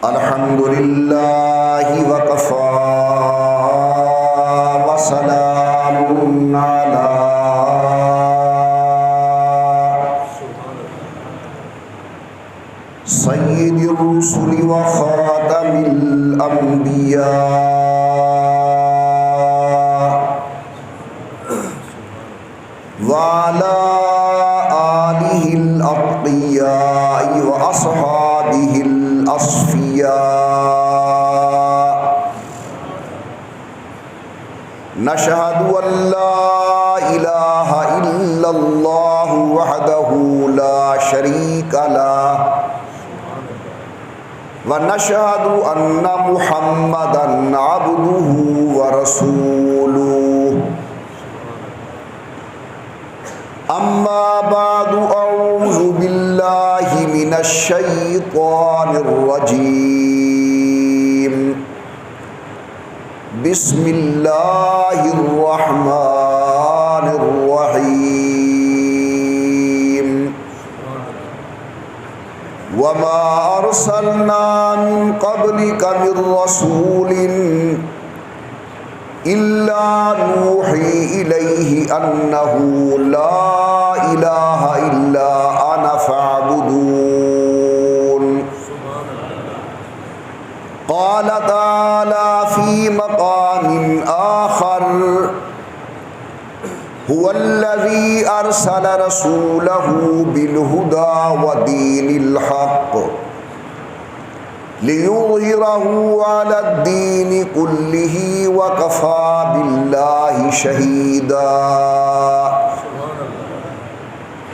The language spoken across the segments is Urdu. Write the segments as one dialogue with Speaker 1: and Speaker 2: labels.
Speaker 1: الحمد للہ وکفی وسلام علی سید الرسل وخاتم الانبیاء وعلى آلہ الاتقیاء واصحابہ الأصفياء نشهد أن لا إله إلا الله وحده لا شريك له ونشهد أن محمدا عبده ورسوله أما بعد أعوذ بالله من الشيطان الرجيم بسم الله الرحمن الرحيم وما أرسلنا من قبلك من رسول إلا نوحي إليه أنه لا إله إلا أنا فاعبدون قال تعالى في مقام آخر هو الذي أرسل رسوله بالهدى ودين الحق ليظهره على الدين كله وكفى بالله شهيدا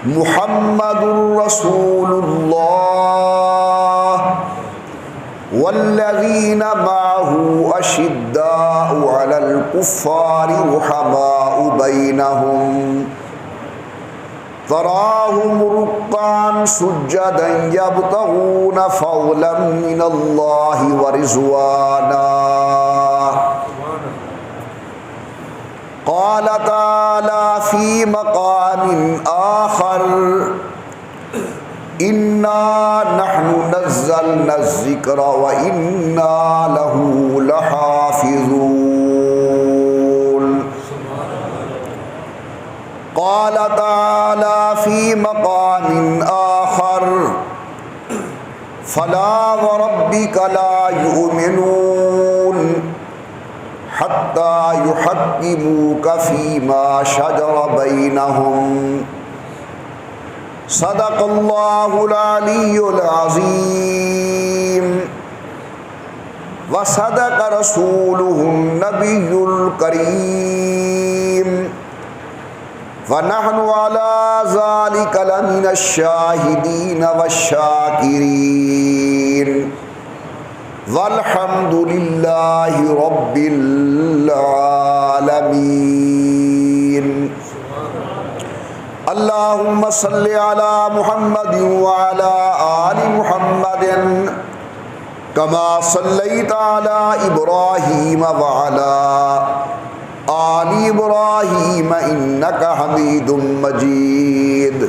Speaker 1: محمد رسول الله والذين معه أشداء على الكفار رحماء بينهم تراهم ركعا سجدا يبتغون فضلا من الله ورضوانا قال تعالى في مقام آخر إنا نحن نزلنا الذكر وإنا له لحافظون قال تعالى في مقام آخر فلا وربك لا يؤمنون حتى يحكموك فيما شجر بينهم صدق الله العلي العظيم وصدق رسوله النبي الكريم ونحن على ذلك لمن الشاهدين والشاكرين والحمد لله رب العالمين اللهم صل على محمد وعلى آل محمد كما صليت على إبراهيم وعلى آل إبراهيم إنك حميد مجيد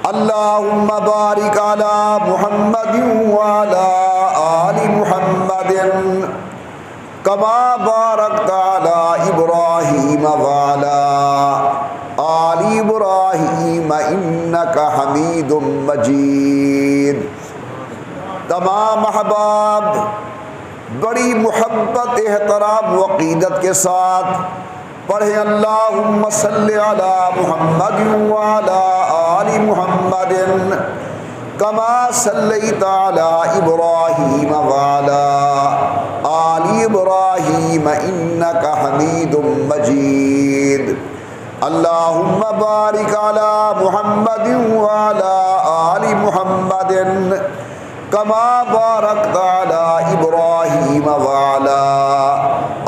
Speaker 1: اللهم بارك على محمد وعلى آل محمد كما باركت على إبراهيم وعلى آل إبراهيم إنك حميد مجيد تمام احباب بڑی محبت احترام و عقیدت کے ساتھ پڑھیں اللہم صلی علی محمد وعلی آل محمد کما صلیت علی ابراہیم وعلی آل ابراہیم انک حمید مجید اللہم بارک علی محمد وعلی آل محمد کما بارکت علی ابراہیم وعلی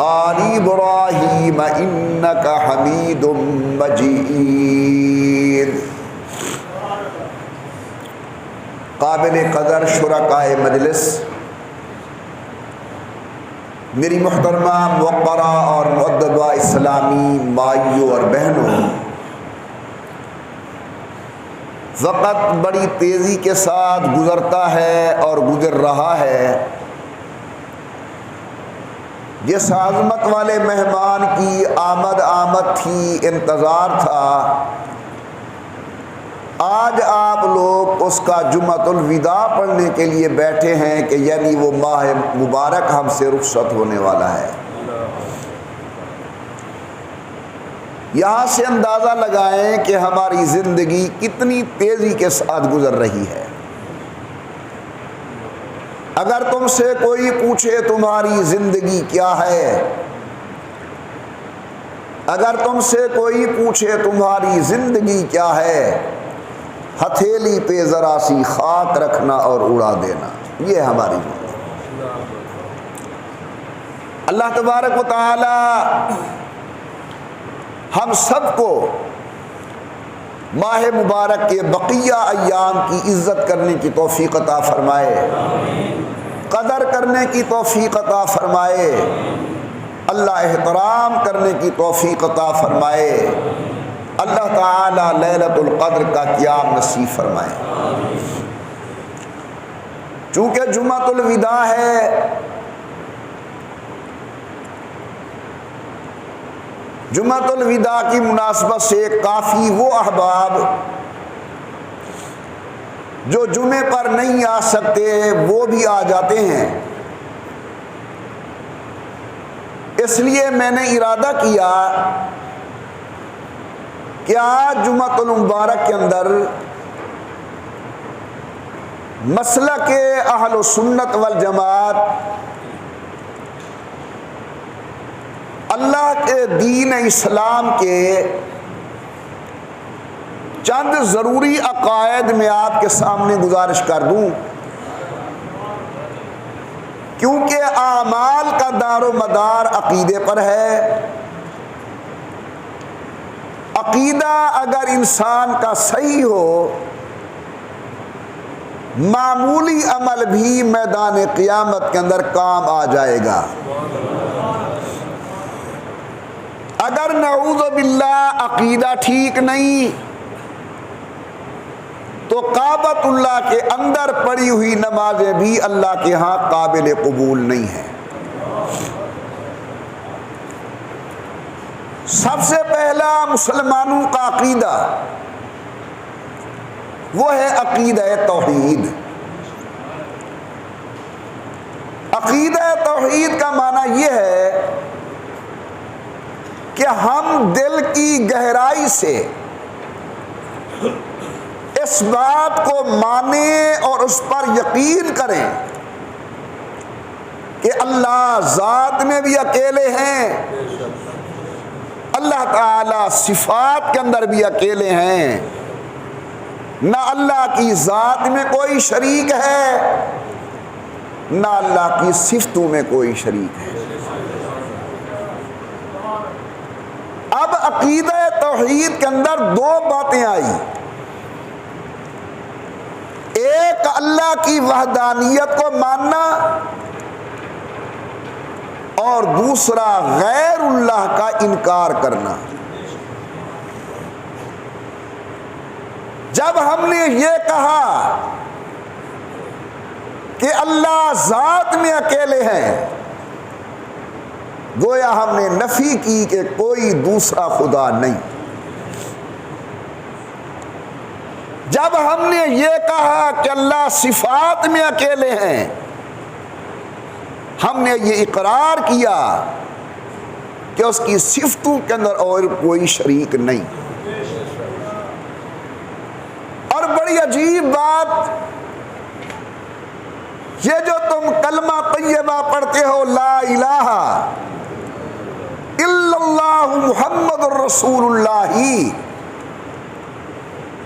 Speaker 1: آل ابراہیم انک حمید مجید۔ قابل قدر شرکائے مجلس، میری محترمہ موقرہ اور مؤدبہ اسلامی مائیوں اور بہنوں، وقت بڑی تیزی کے ساتھ گزرتا ہے اور گزر رہا ہے۔ جس عظمت والے مہمان کی آمد تھی، انتظار تھا، آج آپ لوگ اس کا جمعۃ الوداع پڑھنے کے لیے بیٹھے ہیں کہ یعنی وہ ماہ مبارک ہم سے رخصت ہونے والا ہے۔ یہاں سے اندازہ لگائیں کہ ہماری زندگی کتنی تیزی کے ساتھ گزر رہی ہے۔ اگر تم سے کوئی پوچھے تمہاری زندگی کیا ہے، اگر تم سے کوئی پوچھے تمہاری زندگی کیا ہے، ہتھیلی پہ ذرا سی خاک رکھنا اور اڑا دینا، یہ ہماری زندگی۔ اللہ تبارک و تعالی ہم سب کو ماہ مبارک کے بقیہ ایام کی عزت کرنے کی توفیق عطا فرمائے، قدر کرنے کی توفیق عطا فرمائے، اللہ احترام کرنے کی توفیق عطا فرمائے، اللہ تعالی لیلۃ القدر کا قیام نصیب فرمائے۔ چونکہ جمعۃ الوداع ہے، جمعۃ الوداع کی مناسبت سے کافی وہ احباب جو جمعے پر نہیں آ سکتے وہ بھی آ جاتے ہیں۔ اس لیے میں نے ارادہ کیا کہ آج جمعۃ المبارک کے اندر مسلک اہل سنت والجماعت، اللہ کے دین اسلام کے چند ضروری عقائد میں آپ کے سامنے گزارش کر دوں، کیونکہ اعمال کا دار و مدار عقیدے پر ہے۔ عقیدہ اگر انسان کا صحیح ہو، معمولی عمل بھی میدان قیامت کے اندر کام آ جائے گا۔ اگر نعوذ باللہ عقیدہ ٹھیک نہیں تو کعبۃ اللہ کے اندر پڑی ہوئی نمازیں بھی اللہ کے ہاں قابل قبول نہیں ہیں۔ سب سے پہلا مسلمانوں کا عقیدہ وہ ہے عقیدہ توحید۔ عقیدہ توحید کا معنی یہ ہے کہ ہم دل کی گہرائی سے اس بات کو مانیں اور اس پر یقین کریں کہ اللہ ذات میں بھی اکیلے ہیں، اللہ تعالی صفات کے اندر بھی اکیلے ہیں، نہ اللہ کی ذات میں کوئی شریک ہے نہ اللہ کی صفتوں میں کوئی شریک ہے۔ اب عقیدہ توحید کے اندر دو باتیں آئی، ایک اللہ کی وحدانیت کو ماننا اور دوسرا غیر اللہ کا انکار کرنا۔ جب ہم نے یہ کہا کہ اللہ ذات میں اکیلے ہیں، گویا ہم نے نفی کی کہ کوئی دوسرا خدا نہیں۔ جب ہم نے یہ کہا کہ اللہ صفات میں اکیلے ہیں، ہم نے یہ اقرار کیا کہ اس کی صفتوں کے اندر اور کوئی شریک نہیں۔ اور بڑی عجیب بات، یہ جو تم کلمہ طیبہ پڑھتے ہو، لا الہ الا اللہ محمد الرسول اللہ،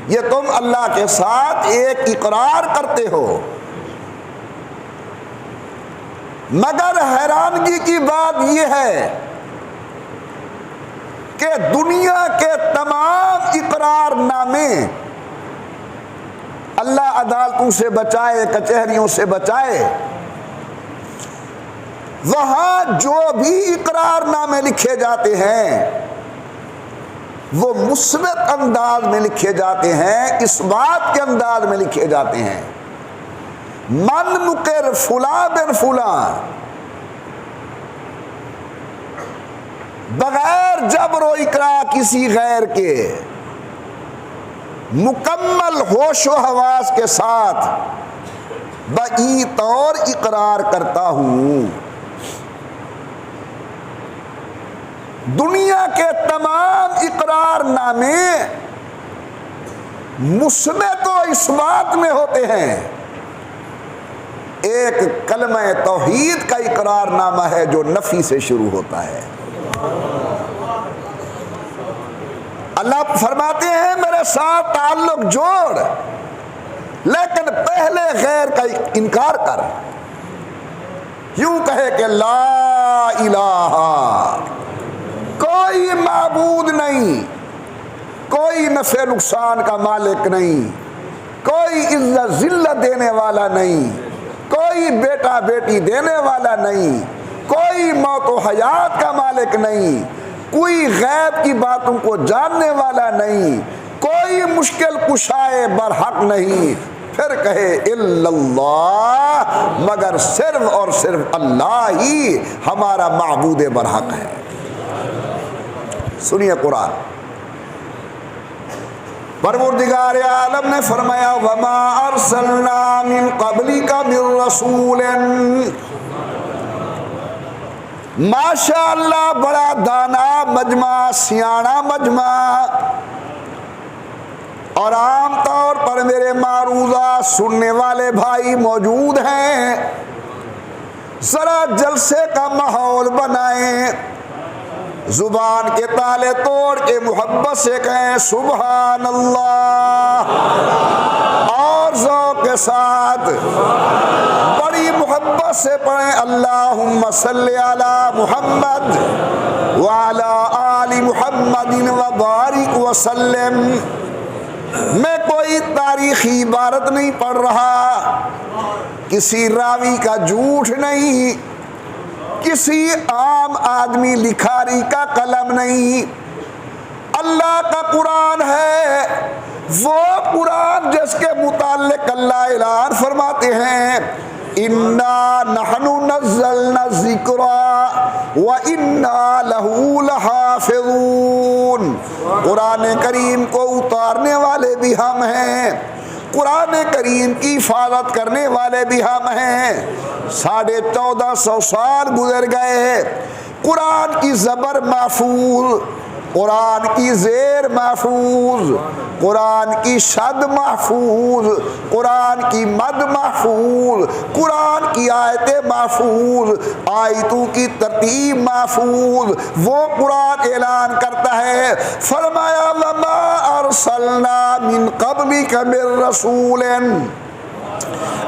Speaker 1: یہ تم اللہ کے ساتھ ایک اقرار کرتے ہو، مگر حیرانگی کی بات یہ ہے کہ دنیا کے تمام اقرار نامے، اللہ عدالتوں سے بچائے، کچہریوں سے بچائے، وہاں جو بھی اقرار نامے لکھے جاتے ہیں وہ مثبت انداز میں لکھے جاتے ہیں، اس بات کے انداز میں لکھے جاتے ہیں من مقر فلاں بن فلاں، بغیر جبر و اکراہ کسی غیر کے، مکمل ہوش و حواس کے ساتھ بئی طور اقرار کرتا ہوں۔ دنیا کے تمام اقرار نامے مثبت و اثبات میں ہوتے ہیں، ایک کلمہ توحید کا اقرار نامہ ہے جو نفی سے شروع ہوتا ہے۔ اللہ فرماتے ہیں میرے ساتھ تعلق جوڑ، لیکن پہلے غیر کا انکار کر، یوں کہے کہ لا الہ، کوئی معبود نہیں، کوئی نفع نقصان کا مالک نہیں، کوئی عزت ذلت دینے والا نہیں، کوئی بیٹا بیٹی دینے والا نہیں، کوئی موت و حیات کا مالک نہیں، کوئی غیب کی باتوں کو جاننے والا نہیں، کوئی مشکل کشائے برحق نہیں، پھر کہے الا اللہ، مگر صرف اور صرف اللہ ہی ہمارا معبود برحق ہے۔ سنیے قرآن، پروردگار عالم نے فرمایا وما ارسلنا من قبلک من رسول، ماشاء اللہ بڑا دانا مجمع، سیاںا مجمع، اور عام طور پر میرے معروضہ سننے والے بھائی موجود ہیں، ذرا جلسے کا ماحول بنائیں، زبان کے تالے توڑ کے محبت سے کہیں سبحان اللہ، اور ذوق کے ساتھ بڑی محبت سے پڑھیں اللہم صلی علی محمد وعلی آل محمد وبارک وسلم۔ میں کوئی تاریخی عبارت نہیں پڑھ رہا، کسی راوی کا جھوٹ نہیں، کسی عام آدمی لکھاری کا قلم نہیں، اللہ کا قرآن ہے، وہ قرآن جس کے متعلق اللہ اعلان فرماتے ہیں اِنَّا نَحْنُ نَزَّلْنَا الذِّكْرَ وَإِنَّا لَهُ لَحَافِظُونَ، قرآن کریم کو اتارنے والے بھی ہم ہیں، قرآن کریم کی حفاظت کرنے والے بھی ہم ہیں۔ 1450 سال گزر گئے، قرآن کی زبر محفوظ، قرآن کی زیر محفوظ، قرآن کی شد محفوظ، قرآن کی مد محفوظ، قرآن کی آیتیں محفوظ، آیتوں کی ترتیب محفوظ۔ وہ قرآن اعلان کرتا ہے، فرمایا وما ارسلنا من قبلک من رسول،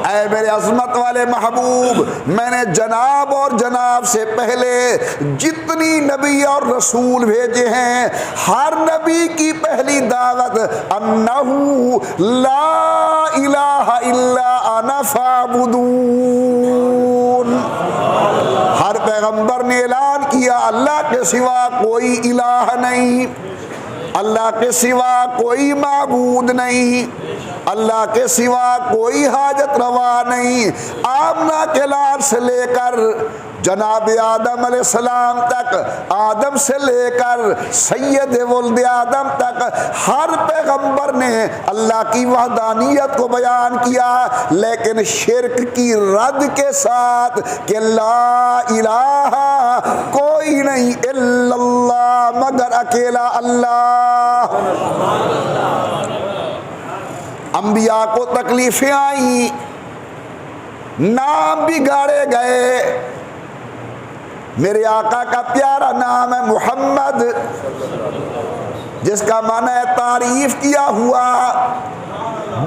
Speaker 1: اے میرے عظمت والے محبوب، میں نے جناب اور جناب سے پہلے جتنی نبی اور رسول بھیجے ہیں، ہر نبی کی پہلی دعوت انہو لا الہ الا انا فاعبدون، ہر پیغمبر نے اعلان کیا اللہ کے سوا کوئی الہ نہیں، اللہ کے سوا کوئی معبود نہیں، اللہ کے سوا کوئی حاجت روا نہیں۔ آمنہ کے لال سے لے کر جناب آدم علیہ السلام تک، آدم سے لے کر سید ولد آدم تک، ہر پیغمبر نے اللہ کی وحدانیت کو بیان کیا، لیکن شرک کی رد کے ساتھ کہ لا الہ کوئی نہیں الا اللہ، مگر اکیلا اللہ۔ انبیاء کو تکلیفیں آئیں، نام بگاڑے گئے، میرے آقا کا پیارا نام ہے محمد، جس کا معنی ہے تعریف کیا ہوا،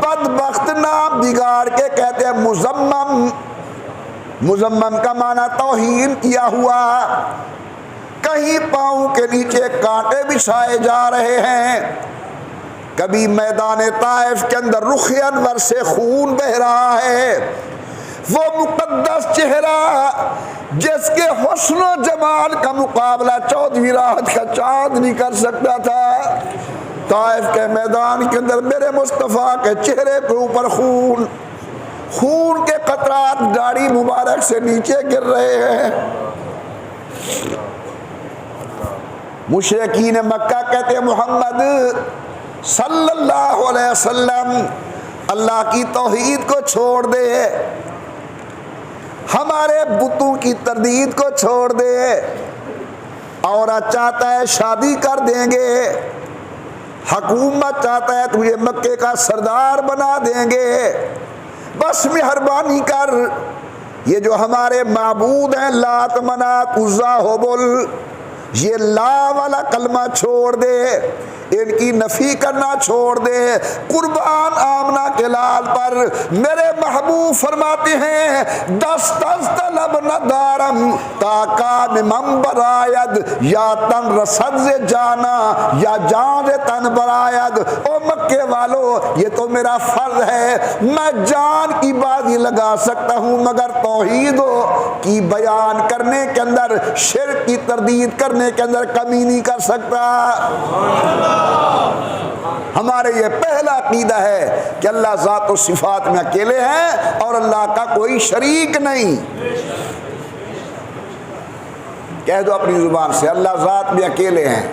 Speaker 1: بدبخت نام بگاڑ کے کہتے ہیں مذمم، مذمم کا معنی توہین کیا ہوا، کہیں پاؤں کے نیچے کانٹے بچھائے جا رہے ہیں، کبھی میدان طائف کے اندر رخ انور سے خون بہ رہا ہے، وہ مقدس چہرہ چہرہ جس کے حسن و جمال کا مقابلہ 14ویں رات کا چاند نہیں کر سکتا تھا، طائف کے میدان کے اندر میرے مصطفیٰ کے چہرے کے اوپر خون کے قطرات داڑھی مبارک سے نیچے گر رہے ہیں۔ مشرکین مکہ کہتے ہیں محمد صلی اللہ علیہ وسلم اللہ کی توحید کو چھوڑ دے، ہمارے بتوں کی تردید کو چھوڑ دے، عورت چاہتا ہے شادی کر دیں گے، حکومت چاہتا ہے تجھے مکے کا سردار بنا دیں گے، بس مہربانی کر یہ جو ہمارے معبود ہیں لات منات عزا ہبل، یہ لا والا کلمہ چھوڑ دے، ان کی نفی کرنا چھوڑ دے۔ قربان آمنہ کے لال پر میرے محبوب فرماتے ہیں دست طلب ندارم تاکان من براید، یا تن رسد سے جانا یا جان تن براید۔ او مکے والو یہ تو میرا فرض ہے، میں جان کی بازی لگا سکتا ہوں مگر توحید کی بیان کرنے کے اندر، شرک کی تردید کرنے کے اندر کمی نہیں کر سکتا۔ ہمارے یہ پہلا عقیدہ ہے کہ اللہ ذات و صفات میں اکیلے ہیں اور اللہ کا کوئی شریک نہیں۔ کہہ دو اپنی زبان سے اللہ ذات میں اکیلے ہیں۔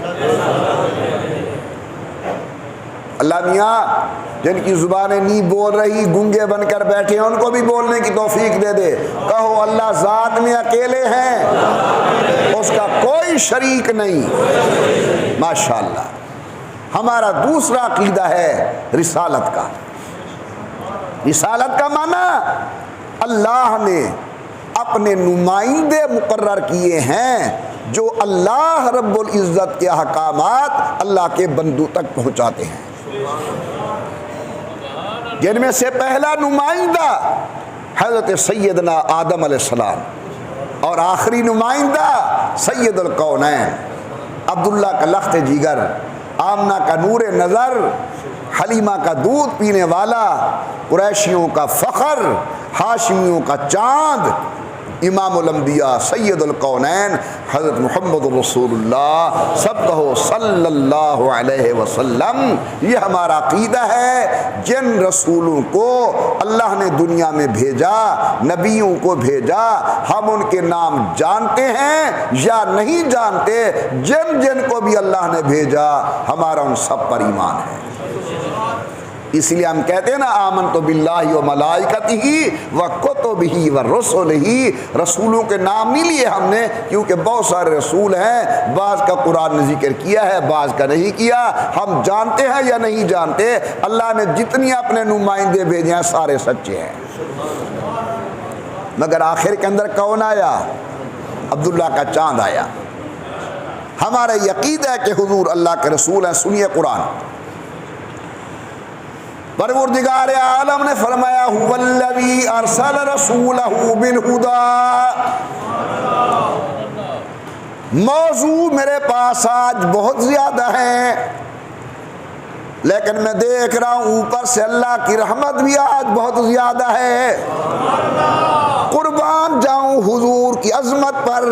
Speaker 1: اللہ میاں جن کی زبانیں نہیں بول رہی گونگے بن کر بیٹھے ہیں ان کو بھی بولنے کی توفیق دے دے، کہو اللہ ذات میں اکیلے ہیں، اس کا کوئی شریک نہیں۔ ماشاءاللہ۔ ہمارا دوسرا عقیدہ ہے رسالت کا۔ رسالت کا معنی اللہ نے اپنے نمائندے مقرر کیے ہیں جو اللہ رب العزت کے احکامات اللہ کے بندوں تک پہنچاتے ہیں، جن میں سے پہلا نمائندہ حضرت سیدنا آدم علیہ السلام اور آخری نمائندہ سید الکونین، عبداللہ کا لخت جگر، آمنہ کا نور نظر، حلیمہ کا دودھ پینے والا، قریشیوں کا فخر، ہاشمیوں کا چاند، امام الانبیاء سید الکونین حضرت محمد رسول اللہ، سب کہو صلی اللہ علیہ وسلم۔ یہ ہمارا عقیدہ ہے جن رسولوں کو اللہ نے دنیا میں بھیجا، نبیوں کو بھیجا، ہم ان کے نام جانتے ہیں یا نہیں جانتے، جن جن کو بھی اللہ نے بھیجا ہمارا ان سب پر ایمان ہے۔ اس لیے ہم کہتے ہیں نا آمنت باللہ و ملائکتہ و کتبہ و رسلہ، رسولوں کے نام نہیں لیے ہم نے کیونکہ بہت سارے رسول ہیں، بعض کا قرآن نے ذکر کیا ہے بعض کا نہیں کیا، ہم جانتے ہیں یا نہیں جانتے، اللہ نے جتنی اپنے نمائندے بھیجے ہیں سارے سچے ہیں۔ مگر آخر کے اندر کون آیا؟ عبداللہ کا چاند آیا۔ ہمارا یقین ہے کہ حضور اللہ کے رسول ہیں۔ سنیے قرآن، پروردگار عالم نے فرمایا هو الذی ارسل رسولہ بالہدی۔ موضوع میرے پاس آج بہت زیادہ ہیں لیکن میں دیکھ رہا ہوں اوپر سے اللہ کی رحمت بھی آج بہت زیادہ ہے۔ قربان جاؤں حضور کی عظمت پر،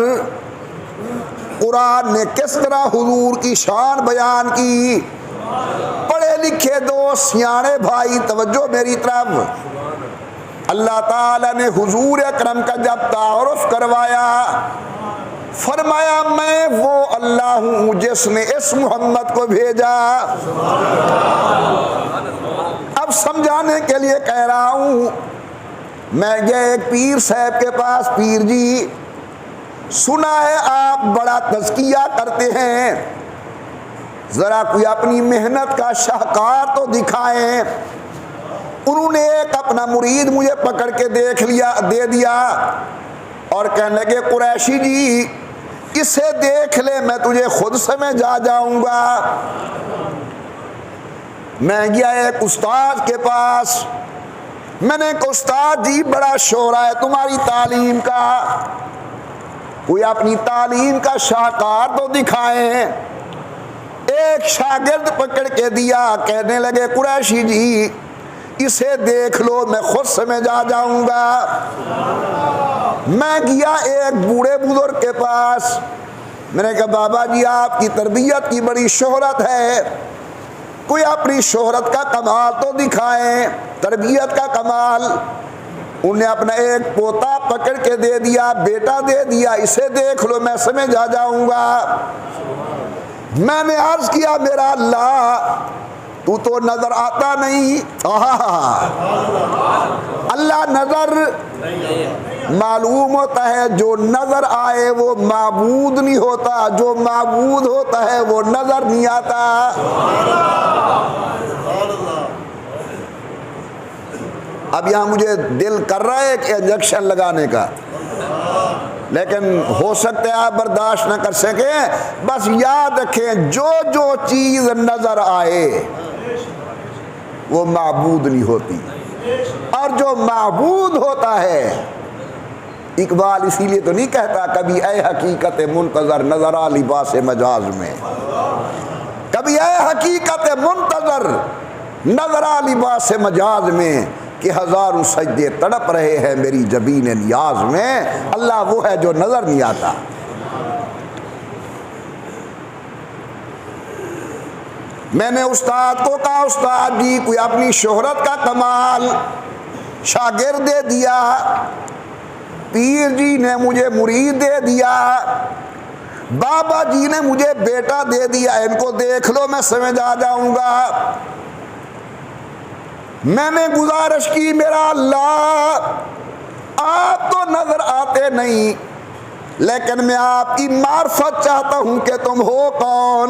Speaker 1: قرآن نے کس طرح حضور کی شان بیان کی۔ پڑھے لکھے دوست سیانے بھائی توجہ میری طرف، اللہ تعالیٰ نے حضور اکرم کا جب تعارف کروایا فرمایا میں وہ اللہ ہوں جس نے اس محمد کو بھیجا۔ اب سمجھانے کے لیے کہہ رہا ہوں، میں گیا ایک پیر صاحب کے پاس، پیر جی سنا ہے آپ بڑا تزکیہ کرتے ہیں، ذرا کوئی اپنی محنت کا شاہکار تو دکھائیں۔ انہوں نے ایک اپنا مرید مجھے پکڑ کے دے دیا اور کہنے لگے قریشی جی اسے دیکھ لے میں تجھے خود سمجھ آ جاؤں گا۔ میں گیا ایک استاد کے پاس، میں نے کہا استاد جی بڑا شعرا ہے تمہاری تعلیم کا، کوئی اپنی تعلیم کا شاہکار تو دکھائیں۔ ایک شاگرد پکڑ کے دیا، کہنے لگے قریشی جی اسے دیکھ لو میں خود سمجھ آ جاؤں گا۔ میں گیا ایک بوڑھے بزرگ کے پاس، میں نے کہا بابا جی آپ کی تربیت کی بڑی شہرت ہے، کوئی اپنی شہرت کا کمال تو دکھائیں، تربیت کا کمال۔ انہیں اپنا ایک پوتا پکڑ کے دے دیا، بیٹا دے دیا، اسے دیکھ لو میں سمجھ آ جاؤں گا۔ میں نے عرض کیا میرا اللہ تو تو نظر آتا نہیں۔ اللہ نظر معلوم ہوتا ہے، جو نظر آئے وہ معبود نہیں ہوتا، جو معبود ہوتا ہے وہ نظر نہیں آتا۔ اب یہاں مجھے دل کر رہا ہے کہ انجیکشن لگانے کا، لیکن ہو سکتا ہے آپ برداشت نہ کر سکیں۔ بس یاد رکھیں جو جو چیز نظر آئے وہ معبود نہیں ہوتی، اور جو معبود ہوتا ہے، اقبال اسی لیے تو نہیں کہتا کبھی اے حقیقت منتظر نظر آ لباس مجاز میں، کبھی اے حقیقت منتظر نظر آ لباس مجاز میں، کہ ہزاروں سجدے تڑپ رہے ہیں میری جبین نیاز میں۔ اللہ وہ ہے جو نظر نہیں آتا۔ میں نے استاد کو کہا استاد جی کوئی اپنی شہرت کا کمال، شاگرد دے دیا، پیر جی نے مجھے مرید دے دیا، بابا جی نے مجھے بیٹا دے دیا، ان کو دیکھ لو میں سمجھ آ جاؤں گا۔ میں نے گزارش کی میرا اللہ آپ تو نظر آتے نہیں، لیکن میں آپ کی معرفت چاہتا ہوں کہ تم ہو کون۔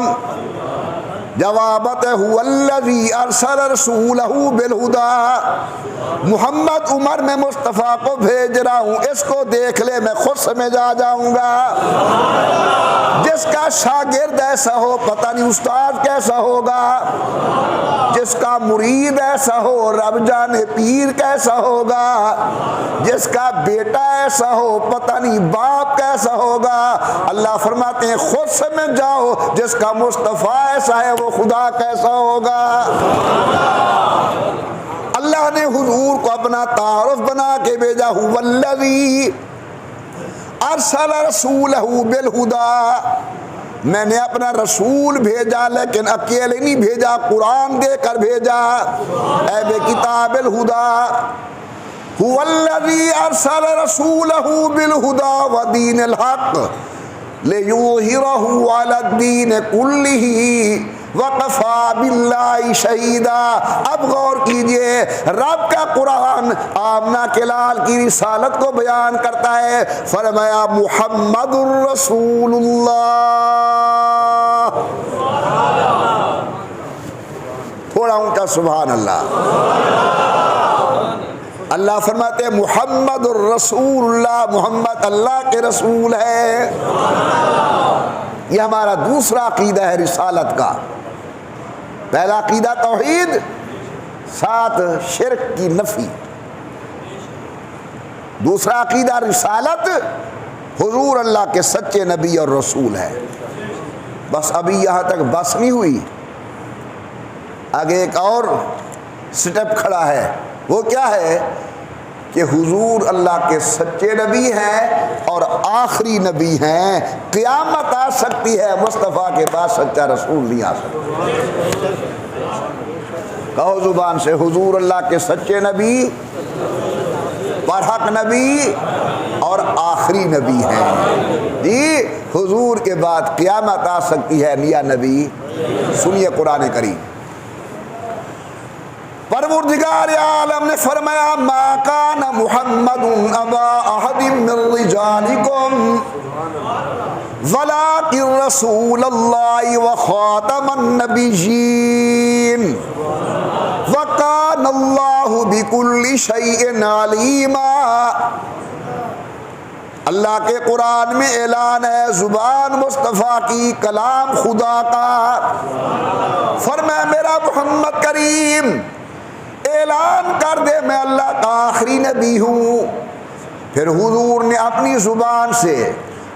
Speaker 1: جوابت هو الذی ارسل رسولہ بالہدی، محمد عمر میں مصطفیٰ کو بھیج رہا ہوں، اس کو دیکھ لے میں خود سمجھ آ جاؤں گا۔ جس کا شاگرد ایسا ہو پتہ نہیں استاد کیسا ہوگا، جس کا مرید ایسا ہو رب جانے پیر کیسا ہوگا، جس کا بیٹا ایسا ہو پتہ نہیں باپ کیسا ہوگا۔ اللہ فرماتے ہیں خود سمجھ جاؤ جس کا مصطفیٰ ایسا ہے وہ خدا کیسا ہوگا۔ اللہ نے حضور کو اپنا تعارف بنا کے بھیجا، هو الذی ارسل رسولہ بالہدی، میں نے اپنا رسول بھیجا لیکن اکیلے نہیں بھیجا، قرآن دے کر بھیجا، اے بے کتاب الہدی، هو الذی ارسل رسولہ بالہدی ودین الحق لیظہرہ علی الدین کلہ وَقَفَى بِاللَّهِ شَهِيدًا۔ اب غور کیجئے، رب کا قرآن آمنہ کے لال کی رسالت کو بیان کرتا ہے، فرمایا محمد الرسول اللہ۔ تھوڑا اونچا سبحان اللہ۔ اللہ فرماتے ہیں محمد الرسول اللہ، محمد اللہ کے رسول ہے۔ یہ ہمارا دوسرا عقیدہ ہے رسالت کا۔ پہلا عقیدہ توحید، ساتھ شرک کی نفی۔ دوسرا عقیدہ رسالت، حضور اللہ کے سچے نبی اور رسول ہے۔ بس ابھی یہاں تک بس نہیں ہوئی، آگے ایک اور سٹیپ کھڑا ہے، وہ کیا ہے کہ حضور اللہ کے سچے نبی ہیں اور آخری نبی ہیں۔ قیامت آ سکتی ہے، مصطفیٰ کے بعد سچا رسول نہیں آ سکتا۔ کہو زبان سے حضور اللہ کے سچے نبی، برحق نبی اور آخری نبی ہیں۔ جی حضور کے بعد قیامت آ سکتی ہے، نیا نبی۔ سنیے قرآن کریم، پروردگار عالم نے فرمایا ما کان محمد ابا احد من رجالکم ولکن رسول اللہ وخاتم النبیین وکان اللہ بکل شیء علیما۔ اللہ کے قرآن میں اعلان ہے، زبان مصطفیٰ کی، کلام خدا کا۔ فرمایا میرا محمد کریم اعلان کر دے میں اللہ کا آخری نبی ہوں۔ پھر حضور نے اپنی زبان سے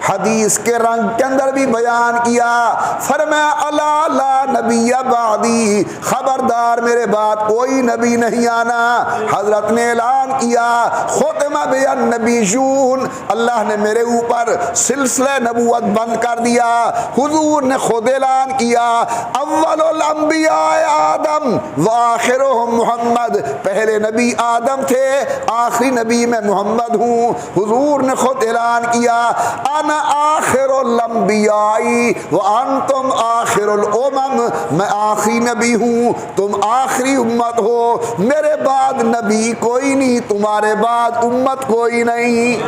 Speaker 1: حدیث کے رنگ کے اندر بھی بیان کیا، فرمایا الا لا نبی بعدی، خبردار میرے بعد کوئی نبی نہیں آنا۔ حضرت نے اعلان کیا ختم ختم بی النبیون، اللہ نے میرے اوپر سلسلہ نبوت بند کر دیا۔ حضور نے خود اعلان کیا اول الانبیاء آدم وآخرهم محمد، پہلے نبی آدم تھے، آخری نبی میں محمد ہوں۔ حضور نے خود اعلان کیا انا آخر الانبیاء وانتم آخر الامم، میں آخری نبی ہوں، تم آخری امت ہو، میرے بعد نبی کوئی نہیں، تمہارے بعد امت کوئی نہیں۔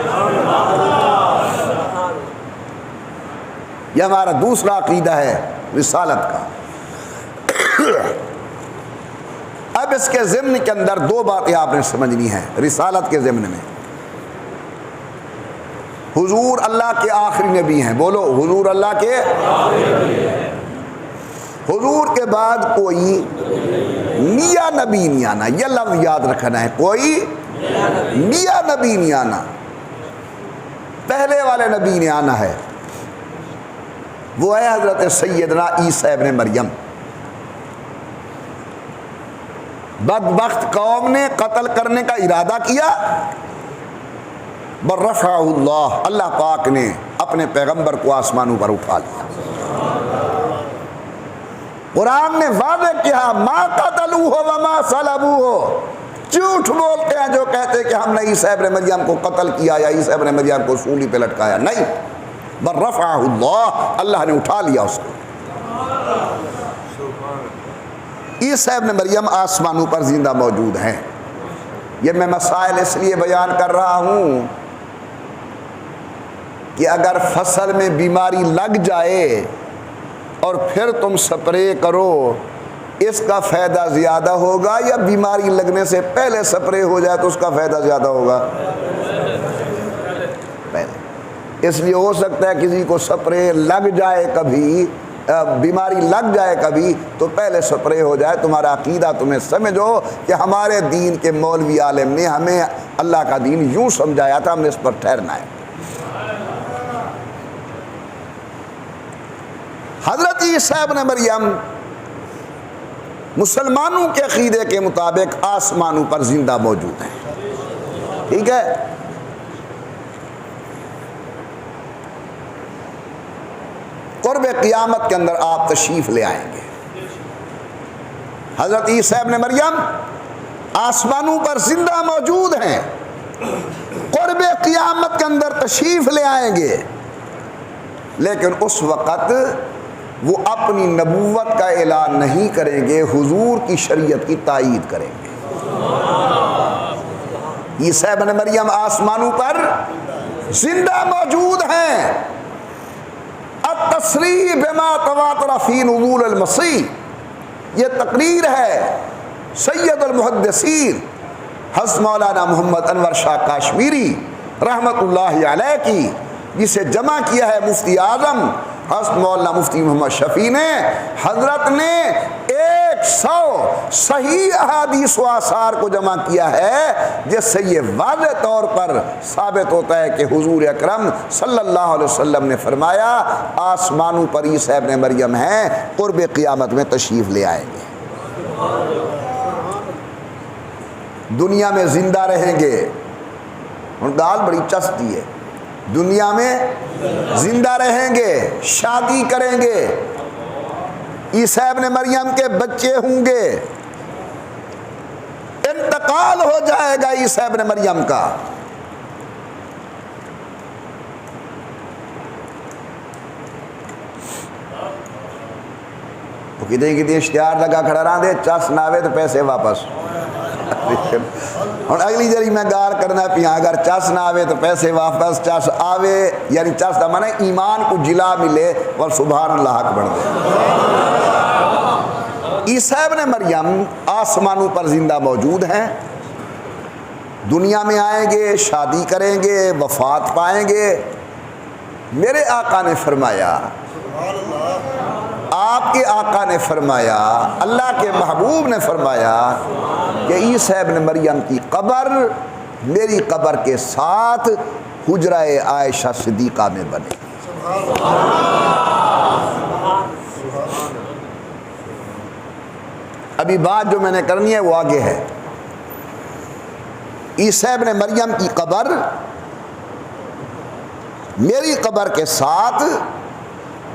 Speaker 1: یہ ہمارا دوسرا عقیدہ ہے رسالت کا۔ اب اس کے ضمن کے اندر دو باتیں آپ نے سمجھنی ہیں رسالت کے ضمن میں۔ حضور اللہ کے آخری نبی ہیں، بولو حضور اللہ کے حضور کے بعد کوئی میاں نبی نہیں آنا، یہ لفظ یاد رکھنا ہے، کوئی میاں نبی نہیں آنا، پہلے والے نبی نے آنا ہے، وہ ہے حضرت سیدنا عیسیٰ ابن مریم۔ بدبخت قوم نے قتل کرنے کا ارادہ کیا، برفعہ اللہ، اللہ پاک نے اپنے پیغمبر کو آسمانوں پر اٹھا لیا۔ قرآن نے واضح کیا ما قتلوہ وما صلبوہ، جھوٹ بولتے ہیں جو کہتے ہیں کہ ہم نے عیسیٰ ابن مریم کو قتل کیا یا عیسیٰ ابن مریم کو سولی پہ لٹکایا، نہیں، برفعہ اللہ، اللہ نے اٹھا لیا اس کو۔ عیسیٰ ابن مریم آسمانوں پر زندہ موجود ہیں۔ یہ میں مسائل اس لیے بیان کر رہا ہوں کہ اگر فصل میں بیماری لگ جائے اور پھر تم سپرے کرو، اس کا فائدہ زیادہ ہوگا یا بیماری لگنے سے پہلے سپرے ہو جائے تو اس کا فائدہ زیادہ ہوگا؟ پہلے۔ اس لیے ہو سکتا ہے کسی کو سپرے لگ جائے کبھی، بیماری لگ جائے کبھی تو پہلے سپرے ہو جائے۔ تمہارا عقیدہ تمہیں سمجھو کہ ہمارے دین کے مولوی عالم نے ہمیں اللہ کا دین یوں سمجھایا تھا، ہم نے اس پر ٹھہرنا ہے۔ حضرت عیسیٰ ابن مریم مسلمانوں کے عقیدے کے مطابق آسمانوں پر زندہ موجود ہیں، ٹھیک ہے؟ قرب قیامت کے اندر آپ تشریف لے آئیں گے۔ حضرت عیسیٰ ابن مریم آسمانوں پر زندہ موجود ہیں، قرب قیامت کے اندر تشریف لے آئیں گے، لیکن اس وقت وہ اپنی نبوت کا اعلان نہیں کریں گے، حضور کی شریعت کی تائید کریں گے۔ عیسیٰ ابن مریم آسمانوں پر زندہ موجود ہیں۔ التصریح بما تواتر فی نزول المسیح، یہ تقریر ہے سید المحدثین حضرت مولانا محمد انور شاہ کاشمیری رحمت اللہ علیہ کی، جسے جمع کیا ہے مفتی اعظم حضرت مولانا مفتی محمد شفیع نے۔ حضرت نے 100 صحیح احادیث و آثار کو جمع کیا ہے، جس سے یہ واضح طور پر ثابت ہوتا ہے کہ حضور اکرم صلی اللہ علیہ وسلم نے فرمایا آسمانوں پر عیسیٰ ابن مریم ہیں، قرب قیامت میں تشریف لے آئیں گے، دنیا میں زندہ رہیں گے۔ اور دال بڑی چستی ہے، دنیا میں زندہ رہیں گے، شادی کریں گے، عیسیٰ ابن مریم کے بچے ہوں گے، انتقال ہو جائے گا عیسیٰ ابن مریم کا۔ تو کتنے اشتہار لگا کھڑا رہا دے، چس نہ آوے تو پیسے واپس۔ اور اگلی جری میں گار کرنا پیا، اگر چس نہ آوے تو پیسے واپس، چس آوے یعنی چس کا معنی ایمان کو جلا ملے اور سبحان اللہ حق بڑھ دے۔ عیسیٰ ابن مریم آسمانوں پر زندہ موجود ہیں، دنیا میں آئیں گے، شادی کریں گے، وفات پائیں گے۔ میرے آقا نے فرمایا، آپ کے آقا نے فرمایا، اللہ کے محبوب نے فرمایا کہ عیسیٰ ابن مریم کی قبر میری قبر کے ساتھ حجرہ عائشہ صدیقہ میں بنے گی۔ ابھی بات جو میں نے کرنی ہے وہ آگے ہے۔ عیسیٰ ابن مریم کی قبر میری قبر کے ساتھ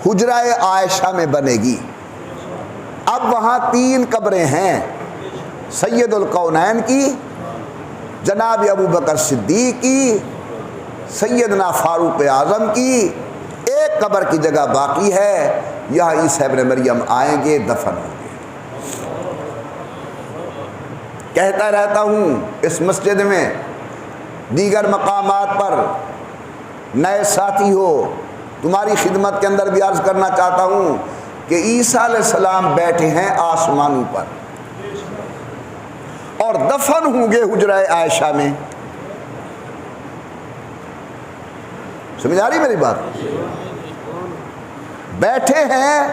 Speaker 1: حجرہ عائشہ میں بنے گی۔ اب وہاں 3 قبریں ہیں، سید الکونین کی، جناب ابو بکر صدیق کی، سیدنا فاروق اعظم کی، ایک قبر کی جگہ باقی ہے، یہاں عیسیٰ ابن مریم آئیں گے، دفن ہوں گے۔ کہتا رہتا ہوں اس مسجد میں، دیگر مقامات پر، نئے ساتھی ہو تمہاری خدمت کے اندر بھی عرض کرنا چاہتا ہوں کہ عیسیٰ علیہ السلام بیٹھے ہیں آسمانوں پر اور دفن ہوں گے حجرہ عائشہ میں۔ سمجھ آ رہی میری بات؟ بیٹھے ہیں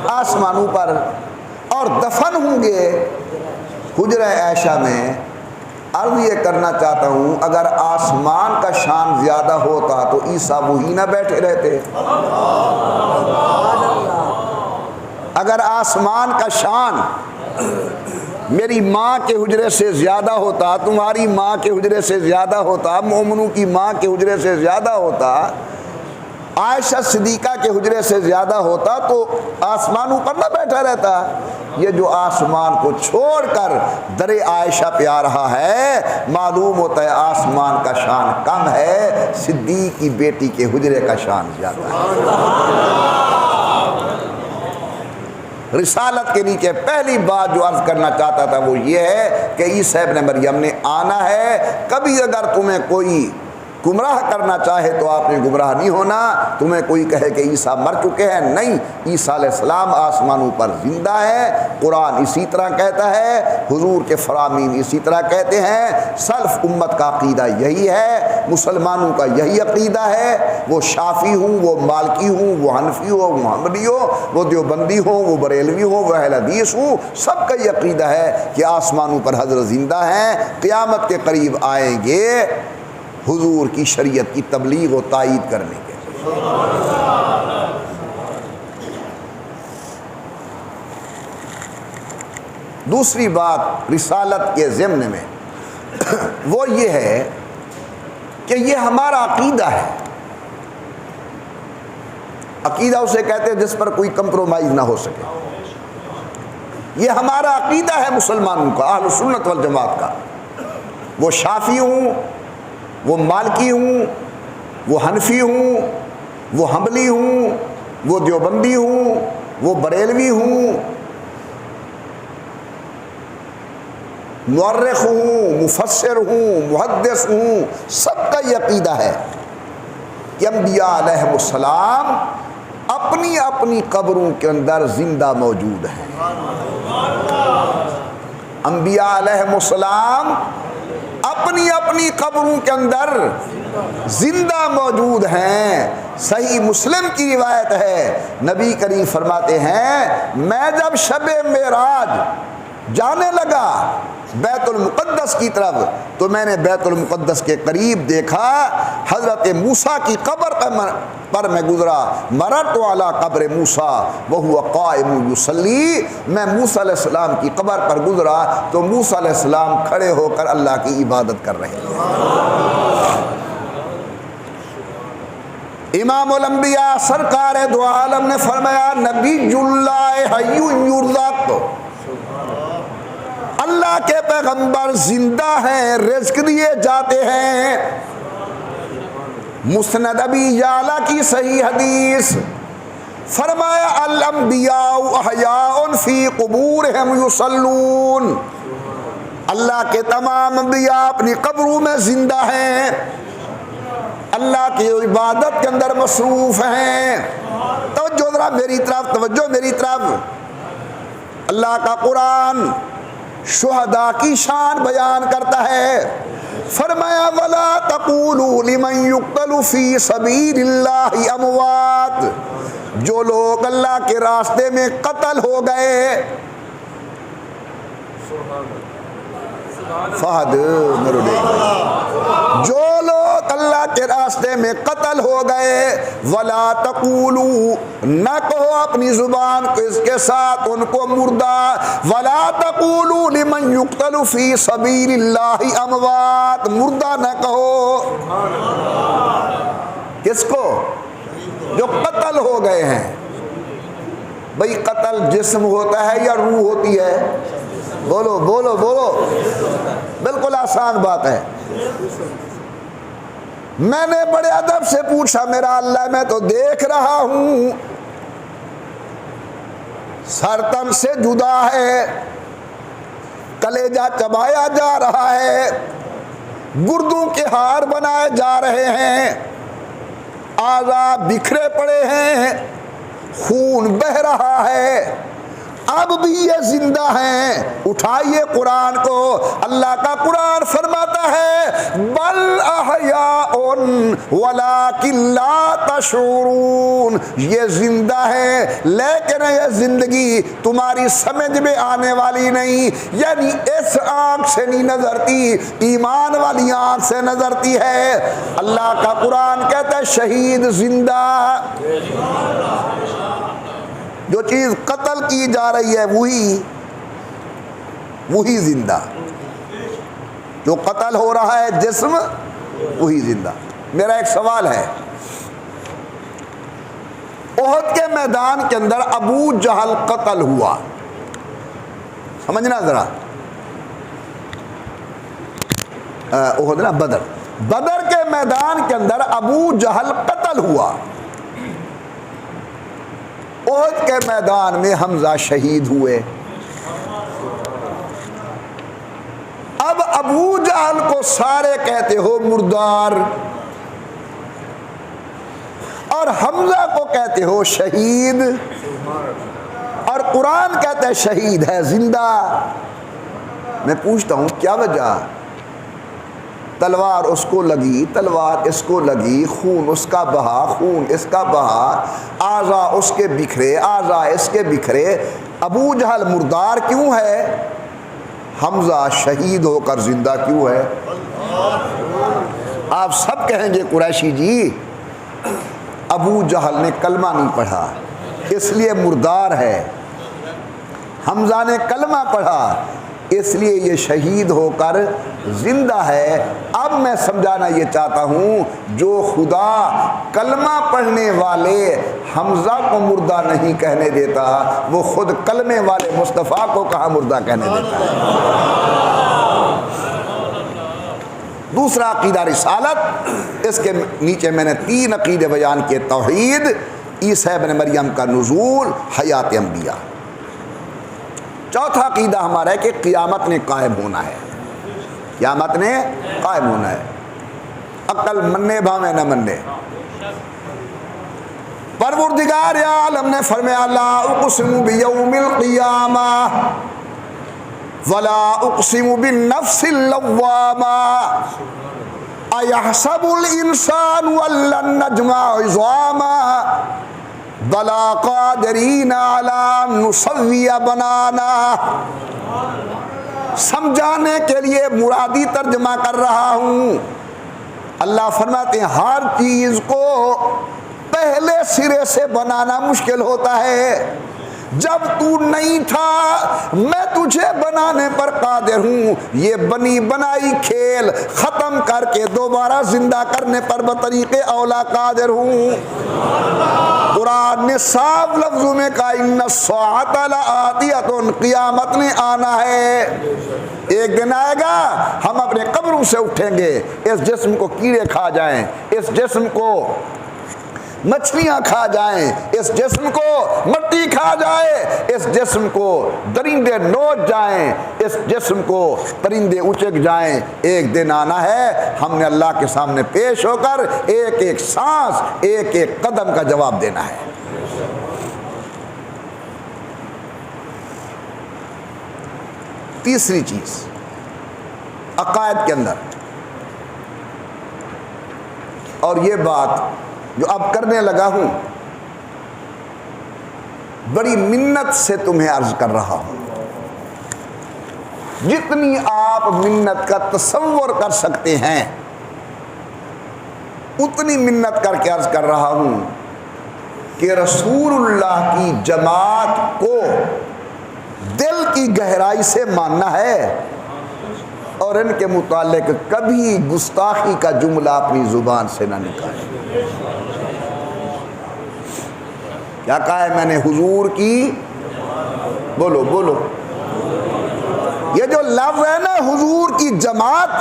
Speaker 1: آسمانوں پر اور دفن ہوں گے حجرہ عائشہ میں۔ عرض یہ کرنا چاہتا ہوں، اگر آسمان کا شان زیادہ ہوتا تو عیسیٰ وہی نہ بیٹھے رہتے؟ اگر آسمان کا شان میری ماں کے حجرے سے زیادہ ہوتا، تمہاری ماں کے حجرے سے زیادہ ہوتا، مومنوں کی ماں کے حجرے سے زیادہ ہوتا، عائشہ صدیقہ کے حجرے سے زیادہ ہوتا، تو آسمانوں پر نہ بیٹھا رہتا۔ یہ جو آسمان کو چھوڑ کر در عائشہ پہ آ رہا ہے، معلوم ہوتا ہے آسمان کا شان کم ہے، صدیق کی بیٹی کے حجرے کا شان زیادہ ہے۔ رسالت کے نیچے پہلی بات جو عرض کرنا چاہتا تھا وہ یہ ہے کہ عیسیٰ ابن مریم نے آنا ہے۔ کبھی اگر تمہیں کوئی گمراہ کرنا چاہے تو آپ نے گمراہ نہیں ہونا۔ تمہیں کوئی کہے کہ عیسیٰ مر چکے ہیں، نہیں، عیسیٰ علیہ السلام آسمانوں پر زندہ ہے۔ قرآن اسی طرح کہتا ہے، حضور کے فرامین اسی طرح کہتے ہیں۔ سلف امت کا عقیدہ یہی ہے، مسلمانوں کا یہی عقیدہ ہے، وہ شافعی ہوں، وہ مالکی ہوں، وہ حنفی ہو، وہ حنبلی ہو، وہ دیوبندی ہو، وہ بریلوی ہو، وہ اہل حدیث ہوں، سب کا یہ عقیدہ ہے کہ آسمانوں پر حضرت زندہ ہیں، قیامت کے قریب آئیں گے حضور کی شریعت کی تبلیغ و تائید کرنے کے۔ دوسری بات رسالت کے ضمن میں وہ یہ ہے کہ یہ ہمارا عقیدہ ہے۔ عقیدہ اسے کہتے ہیں جس پر کوئی کمپرومائز نہ ہو سکے۔ یہ ہمارا عقیدہ ہے مسلمانوں کا، اہل سنت والجماعت کا۔ وہ شافعی ہوں، وہ مالکی ہوں، وہ حنفی ہوں، وہ حنبلی ہوں، وہ دیوبندی ہوں، وہ بریلوی ہوں، مورخ ہوں، مفسر ہوں، محدث ہوں، سب کا یہ عقیدہ ہے کہ انبیاء علیہ السلام اپنی اپنی قبروں کے اندر زندہ موجود ہیں۔ انبیاء علیہ السلام اپنی اپنی قبروں کے اندر زندہ موجود ہیں۔ صحیح مسلم کی روایت ہے، نبی کریم فرماتے ہیں میں جب شب معراج جانے لگا بیت المقدس کی طرف تو میں نے بیت المقدس کے قریب دیکھا حضرت موسیٰ کی قبر پر میں گزرا، مررت علی قبر موسیٰ وہو قائم یصلی، میں موسیٰ علیہ السلام کی قبر پر گزرا تو موسیٰ علیہ السلام کھڑے ہو کر اللہ کی عبادت کر رہے ہیں۔ امام الانبیاء سرکار دو عالم نے فرمایا نبی اللہ حی یرزق، اللہ کے پیغمبر زندہ ہیں، رزق دیے جاتے ہیں۔ مسند ابی یعلا کی صحیح حدیث، فرمایا الانبیاء احیاء فی قبورہم یصلون، اللہ کے تمام انبیاء اپنی قبروں میں زندہ ہیں، اللہ کی عبادت کے اندر مصروف ہیں۔ توجہ ذرا میری طرف، توجہ میری طرف۔ اللہ کا قرآن شہداء کی شان بیان کرتا ہے، فرمایا وَلَا تَقُولُوا لِمَنْ يُقْتَلُ فِي سَبِيلِ اللَّهِ أَمْوَاتٍ، جو لوگ اللہ کے راستے میں قتل ہو گئے، فہد مرڈے، جو لوگ اللہ کے راستے میں قتل ہو گئے، ولا تقولوا، نہ کہو اپنی زبان کو اس کے ساتھ ان کو مردہ، ولا تقولوا لمن يقتل فی سبیل اللہ اموات، مردہ نہ کہو کس کو؟ جو قتل ہو گئے ہیں۔ بھئی قتل جسم ہوتا ہے یا روح ہوتی ہے؟ بولو بولو بولو، بالکل آسان بات ہے۔ میں نے بڑے ادب سے پوچھا، میرا اللہ میں تو دیکھ رہا ہوں سر تن سے جدا ہے، کلیجہ چبایا جا رہا ہے، گردوں کے ہار بنائے جا رہے ہیں، اعضاء بکھرے پڑے ہیں، خون بہہ رہا ہے، اب بھی یہ زندہ ہیں۔ اٹھائیے قرآن کو، اللہ کا قرآن فرماتا ہے بل احیاء ولکن لا تشعرون، یہ زندہ ہے لیکن یہ زندگی تمہاری سمجھ میں آنے والی نہیں، یعنی اس آنکھ سے نہیں نظرتی، ایمان والی آنکھ سے نظرتی ہے۔ اللہ کا قرآن کہتا ہے شہید زندہ، جو چیز قتل کی جا رہی ہے وہی زندہ، جو قتل ہو رہا ہے جسم وہی زندہ۔ میرا ایک سوال ہے، احد کے میدان کے اندر ابو جہل قتل ہوا، سمجھنا ذرا، احد نا بدر کے میدان کے اندر ابو جہل قتل ہوا، احد کے میدان میں حمزہ شہید ہوئے۔ اب ابو جہل کو سارے کہتے ہو مردار، اور حمزہ کو کہتے ہو شہید، اور قرآن کہتا ہے شہید ہے زندہ۔ میں پوچھتا ہوں کیا وجہ؟ تلوار اس کو لگی، تلوار اس کو لگی، خون اس کا بہا، خون اس کا بہا، اعضاء اس کے بکھرے، اعضاء اس کے بکھرے، ابو جہل مردار کیوں ہے؟ حمزہ شہید ہو کر زندہ کیوں ہے؟ آپ سب کہیں گے قریشی جی ابو جہل نے کلمہ نہیں پڑھا اس لیے مردار ہے، حمزہ نے کلمہ پڑھا اس لیے یہ شہید ہو کر زندہ ہے۔ اب میں سمجھانا یہ چاہتا ہوں، جو خدا کلمہ پڑھنے والے حمزہ کو مردہ نہیں کہنے دیتا، وہ خود کلمے والے مصطفیٰ کو کہاں مردہ کہنے دیتا ہے؟ دوسرا عقیدہ رسالت، اس کے نیچے میں نے 3 عقیدے بیان کیے: توحید، عیسیٰ ابن مریم کا نزول، حیات انبیاء۔ چوتھا عقیدہ ہمارا ہے کہ قیامت نے قائم ہونا ہے، قیامت نے قائم ہونا ہے، عقل مننے بھاوے نہ مننے۔ پروردگار عالم نے فرمایا لا اقسم بیوم القیامہ ولا اقسم بالنفس اللوامہ ایحسب الانسان ولن نجمع عظاما بلا قادرین علی نسوی بنانا۔ سمجھانے کے لیے مرادی ترجمہ کر رہا ہوں۔ اللہ فرماتے ہیں ہر چیز کو پہلے سرے سے بنانا مشکل ہوتا ہے۔ جب تو نہیں تھا میں تجھے بنانے پر قادر ہوں، یہ بنی بنائی کھیل ختم کر کے دوبارہ زندہ کرنے پر بطریق اولا قادر ہوں۔ قرآن نے صاف لفظوں میں کہا ان الساعۃ لآتیۃ، قیامت نے آنا ہے، ایک دن آئے گا ہم اپنے قبروں سے اٹھیں گے، اس جسم کو کیڑے کھا جائیں، اس جسم کو مچھلیاں کھا جائیں، اس جسم کو مٹی کھا جائے، اس جسم کو درندے نوچ جائیں، اس جسم کو پرندے اچک جائیں۔ ایک دن آنا ہے ہم نے اللہ کے سامنے پیش ہو کر ایک ایک سانس، ایک ایک قدم کا جواب دینا ہے۔ تیسری چیز عقائد کے اندر، اور یہ بات جو اب کرنے لگا ہوں بڑی منت سے تمہیں عرض کر رہا ہوں، جتنی آپ منت کا تصور کر سکتے ہیں اتنی منت کر کے عرض کر رہا ہوں کہ رسول اللہ کی جماعت کو دل کی گہرائی سے ماننا ہے اور ان کے متعلق کبھی گستاخی کا جملہ اپنی زبان سے نہ نکالے. کیا کہا ہے میں نے؟ حضور کی، بولو بولو، یہ جو لفظ ہے نا حضور کی جماعت،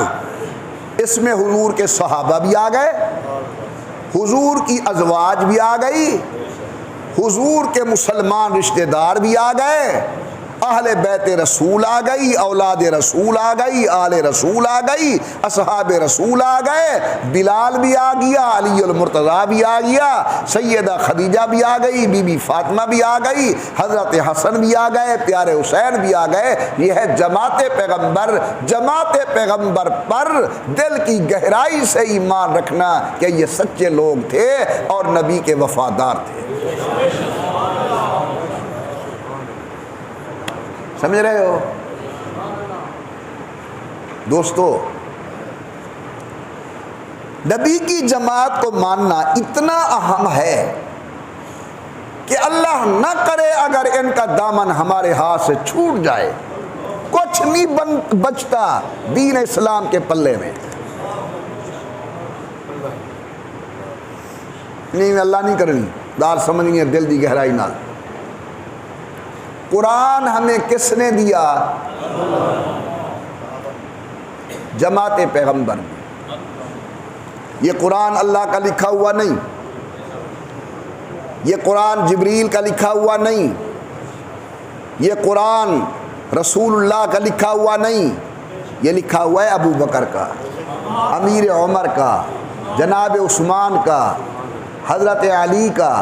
Speaker 1: اس میں حضور کے صحابہ بھی آ گئے، حضور کی ازواج بھی آ گئی، حضور کے مسلمان رشتہ دار بھی آ گئے، اہل بیت رسول آ گئی، اولاد رسول آ گئی، آل رسول آ گئی، اصحاب رسول آ گئے، بلال بھی آ گیا، علی المرتضیٰ بھی آ گیا، سیدہ خدیجہ بھی آ گئی، بی بی فاطمہ بھی آ گئی، حضرت حسن بھی آ گئے، پیارے حسین بھی آ گئے. یہ ہے جماعت پیغمبر. جماعت پیغمبر پر دل کی گہرائی سے ایمان رکھنا کہ یہ سچے لوگ تھے اور نبی کے وفادار تھے. سمجھ رہے ہو دوستو؟ نبی کی جماعت کو ماننا اتنا اہم ہے کہ اللہ نہ کرے اگر ان کا دامن ہمارے ہاتھ سے چھوٹ جائے، کچھ نہیں بچتا دین اسلام کے پلے میں. نہیں اللہ نہیں کرنی، دار سمجھنی ہے دل دی گہرائی نال. قرآن ہمیں کس نے دیا؟ جماعت پیغمبر. یہ قرآن اللہ کا لکھا ہوا نہیں، یہ قرآن جبریل کا لکھا ہوا نہیں، یہ قرآن رسول اللہ کا لکھا ہوا نہیں، یہ لکھا ہوا ہے ابو بکر کا، امیر عمر کا، جناب عثمان کا، حضرت علی کا،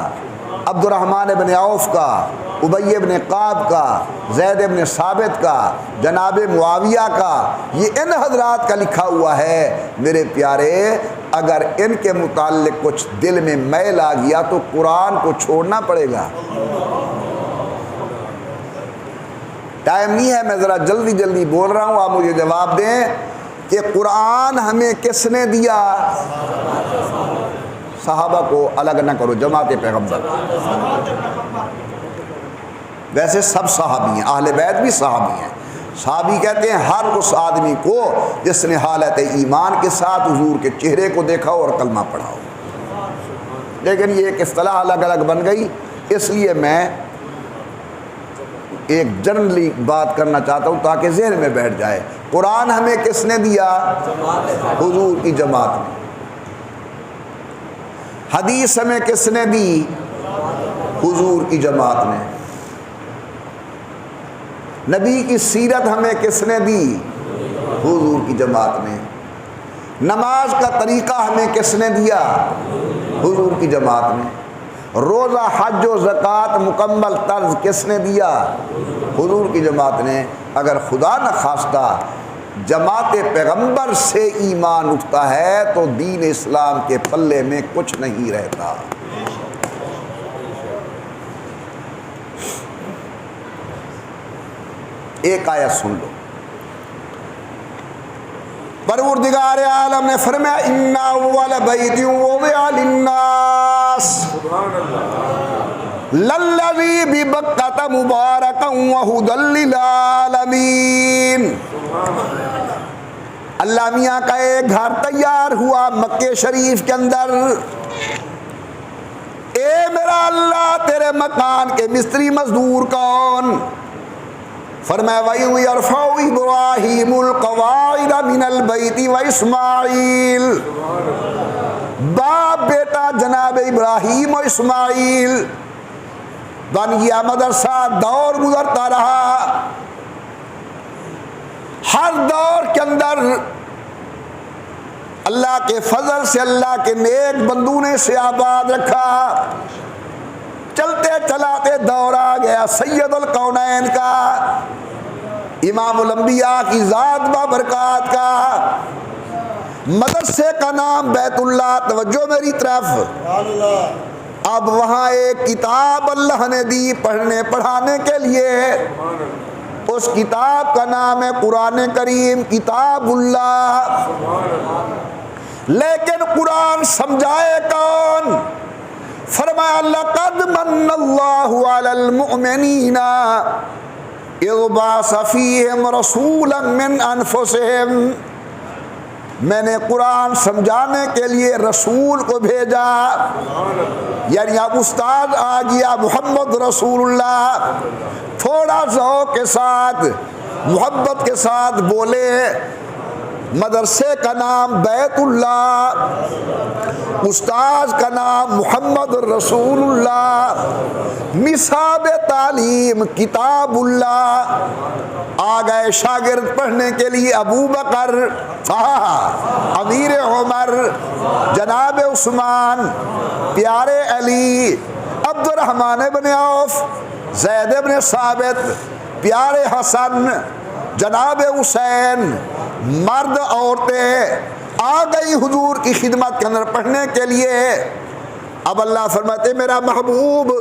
Speaker 1: عبد الرحمن بن عوف کا، ابی بن قعب کا، زید بن ثابت کا، جناب معاویہ کا. یہ ان حضرات کا لکھا ہوا ہے. میرے پیارے، اگر ان کے متعلق کچھ دل میں میل آ گیا تو قرآن کو چھوڑنا پڑے گا. ٹائم نہیں ہے، میں ذرا جلدی جلدی بول رہا ہوں، آپ مجھے جواب دیں کہ قرآن ہمیں کس نے دیا؟ صحابہ کو الگ نہ کرو، جماعت پیغمبر. ویسے سب صحابی ہیں، اہل بیت بھی صحابی ہیں. صحابی کہتے ہیں ہر اس آدمی کو جس نے حالت ایمان کے ساتھ حضور کے چہرے کو دیکھا اور کلمہ پڑھا ہو. لیکن یہ ایک اصطلاح الگ الگ بن گئی، اس لیے میں ایک جنرلی بات کرنا چاہتا ہوں تاکہ ذہن میں بیٹھ جائے. قرآن ہمیں کس نے دیا؟ حضور کی جماعت نے. حدیث ہمیں کس نے دی؟ حضور کی جماعت نے. نبی کی سیرت ہمیں کس نے دی؟ حضور کی جماعت نے. نماز کا طریقہ ہمیں کس نے دیا؟ حضور کی جماعت نے. روزہ حج و زکوٰۃ مکمل طرز کس نے دیا؟ حضور کی جماعت نے. اگر خدا نہ خواستہ جماعت پیغمبر سے ایمان اٹھتا ہے تو دین اسلام کے پلے میں کچھ نہیں رہتا. ایک آیت سن لو. پروردگار عالم نے فرمایا اِنَّ أَوَّلَ بَيْتٍ وُضِعَ لِلنَّاسِ لَلَّذِي بِبَكَّةَ مُبَارَكًا وَهُدًى لِّلْعَالَمِينَ. اللہ میاں کا ایک گھر تیار ہوا مکہ شریف کے اندر. اے میرا اللہ، تیرے مکان کے مستری مزدور کون؟ فرمایا وَإِذْ يَرْفَعُ إِبْرَاهِيمُ الْقَوَاعِدَ مِنَ الْبَيْتِ وَإِسْمَاعِيلُ. باپ بیٹا جناب ابراہیم و اسماعیل. بن گیا مدرسہ، دور گزرتا رہا. ہر دور کے اندر اللہ کے فضل سے اللہ کے نیک بندوں نے اسے آباد رکھا. چلتے چلاتے دور آ گیا سید الکونین کا، امام الانبیاء کی ذات بابرکات کا. مدرسے کا نام بیت اللہ. توجہ میری طرف. اب وہاں ایک کتاب اللہ نے دی پڑھنے پڑھانے کے لیے. اس کتاب کا نام ہے قرآن کریم، کتاب اللہ. لیکن قرآن سمجھائے کون؟ فرمایا لقد من اللہ علی المؤمنین اذ بعث فیہم رسولا من انفسہم، میں نے قرآن سمجھانے کے لیے رسول کو بھیجا، یعنی اب استاد آ گیا محمد رسول اللہ، تھوڑا ذوق کے ساتھ محبت کے ساتھ بولے، مدرسے کا نام بیت اللہ، استاذ کا نام محمد رسول اللہ، نصاب تعلیم کتاب اللہ، آ گئے شاگرد پڑھنے کے لیے ابو بکر، امیر عمر، جناب عثمان، پیارے علی، عبد الرحمن بن عوف، زید بن ثابت، پیارے حسن، جناب حسین، مرد عورتیں آ گئی حضور کی خدمت کے اندر پڑھنے کے لیے۔ اب اللہ فرماتے میرا محبوب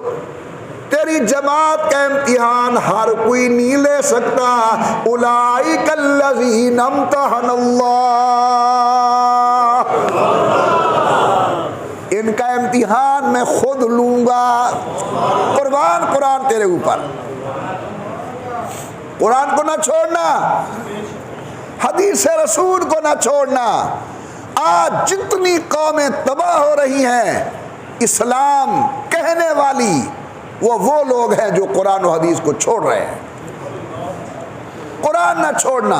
Speaker 1: تیری جماعت کا امتحان ہر کوئی نہیں لے سکتا، اولئک الذین امتحن اللہ، ان کا امتحان میں خود لوں گا۔ قرآن تیرے اوپر، قرآن کو نہ چھوڑنا، حدیث رسول کو نہ چھوڑنا۔ آج جتنی قومیں تباہ ہو رہی ہیں اسلام کہنے والی، وہ لوگ ہیں جو قرآن و حدیث کو چھوڑ رہے ہیں۔ قرآن نہ چھوڑنا،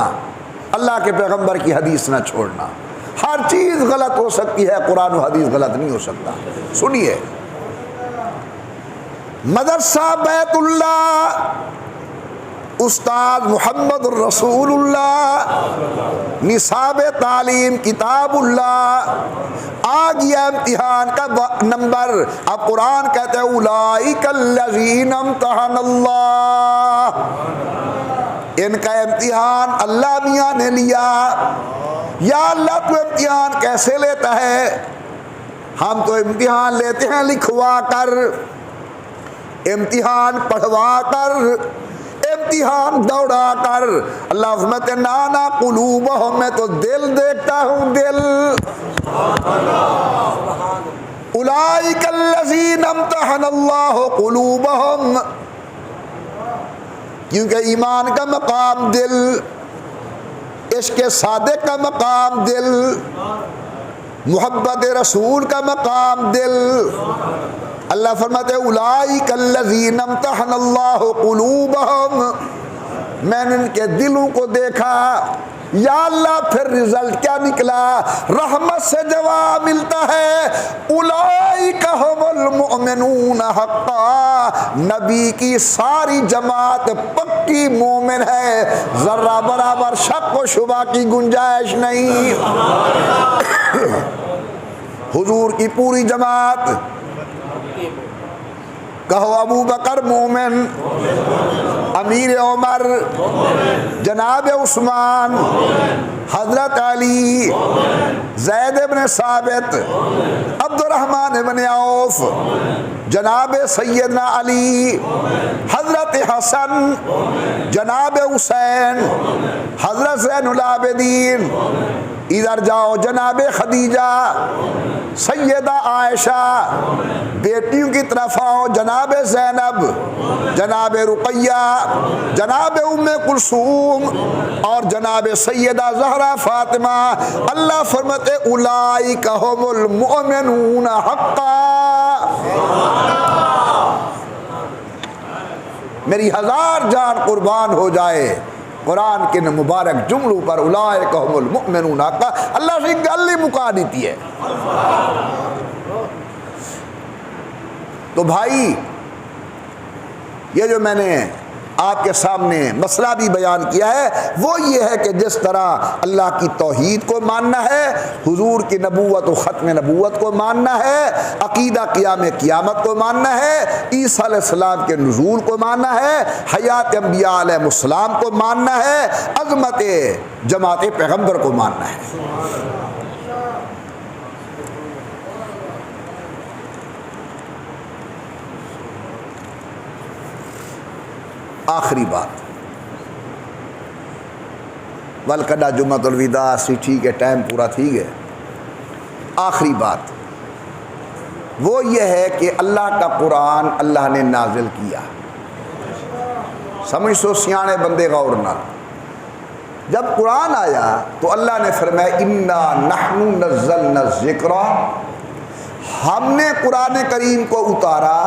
Speaker 1: اللہ کے پیغمبر کی حدیث نہ چھوڑنا۔ ہر چیز غلط ہو سکتی ہے، قرآن و حدیث غلط نہیں ہو سکتا۔ سنیے، مدرسہ بیت اللہ، استاد محمد الرسول اللہ، نصاب تعلیم کتاب اللہ، آ گیا امتحان کا نمبر۔ اب قرآن کہتے ہیں اولئک الذین امتحن اللہ، ان کا امتحان اللہ میاں نے لیا۔ یا اللہ تو امتحان کیسے لیتا ہے؟ ہم تو امتحان لیتے ہیں لکھوا کر، امتحان پڑھوا کر، امتحان دوڑا کر۔ اللہ فرماتے نانا قلوبہم، میں تو دل دیکھتا ہوں، دل۔ اولئک الذین امتحن اللہ قلوبہم، کیونکہ ایمان کا مقام دل، عشق صادق کا مقام دل، محبت رسول کا مقام دل۔ اللہ فرماتے اولئک الذین امتحن اللہ قلوبہم، میں نے ان کے دلوں کو دیکھا۔ یا اللہ پھر رزلٹ کیا نکلا؟ رحمت سے جواب ملتا ہے اولئک ھم المؤمنون حقا، نبی کی ساری جماعت پکی مومن ہے، ذرہ برابر شک و شبہ کی گنجائش نہیں۔ حضور کی پوری جماعت، کہو ابو بکر مومن، امیر عمر، جناب عثمان، حضرت علی، زید بن ثابت، عبد الرحمن بن عوف، جناب سیدنا علی، حضرت حسن، جناب حسین، حضرت زین العابدین، ادھر جاؤ جناب خدیجہ، سیدہ عائشہ، بیٹیوں کی طرف آؤ جناب زینب، جناب رقیہ، جناب ام کلثوم اور جناب سیدہ زہرا فاطمہ۔ اللہ فرماتے اولئک ھم المؤمنون حقا۔ میری 1000 جان قربان ہو جائے قرآن کے مبارک جملوں پر، اولئک ھم المؤمنون حقا۔ اللہ سے گل ہی مکا دیتی ہے۔ تو بھائی یہ جو میں نے آپ کے سامنے مسئلہ بھی بیان کیا ہے وہ یہ ہے کہ جس طرح اللہ کی توحید کو ماننا ہے، حضور کی نبوت و ختم نبوت کو ماننا ہے، عقیدہ قیام قیامت کو ماننا ہے، عیسیٰ علیہ السلام کے نزول کو ماننا ہے، حیات انبیاء علیہ السلام کو ماننا ہے، عظمت جماعت پیغمبر کو ماننا ہے۔ آخری بات، ولکڈا جمعۃ الوداع سی ٹھیک ہے، ٹائم پورا تھی گئے۔ آخری بات وہ یہ ہے کہ اللہ کا قرآن اللہ نے نازل کیا. سمجھ سو سیانے بندے غور نہ. جب قرآن آیا تو اللہ نے فرمایا انا نحن نزلنا الذکر، ہم نے قرآن کریم کو اتارا،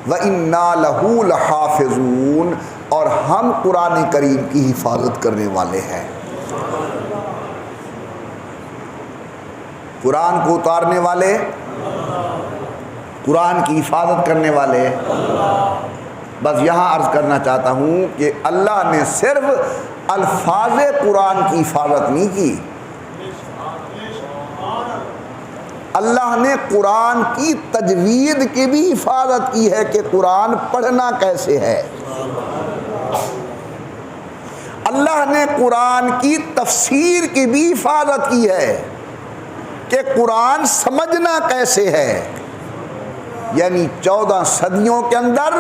Speaker 1: وَإِنَّا لَهُ لَحَافِظُونَ، اور ہم قرآن کریم کی حفاظت کرنے والے ہیں. قرآن کو اتارنے والے، قرآن کی حفاظت کرنے والے. بس یہاں عرض کرنا چاہتا ہوں کہ اللہ نے صرف الفاظ قرآن کی حفاظت نہیں کی، اللہ نے قرآن کی تجوید کی بھی حفاظت کی ہے کہ قرآن پڑھنا کیسے ہے. اللہ نے قرآن کی تفسیر کی بھی حفاظت کی ہے کہ قرآن سمجھنا کیسے ہے. یعنی 14 صدیوں کے اندر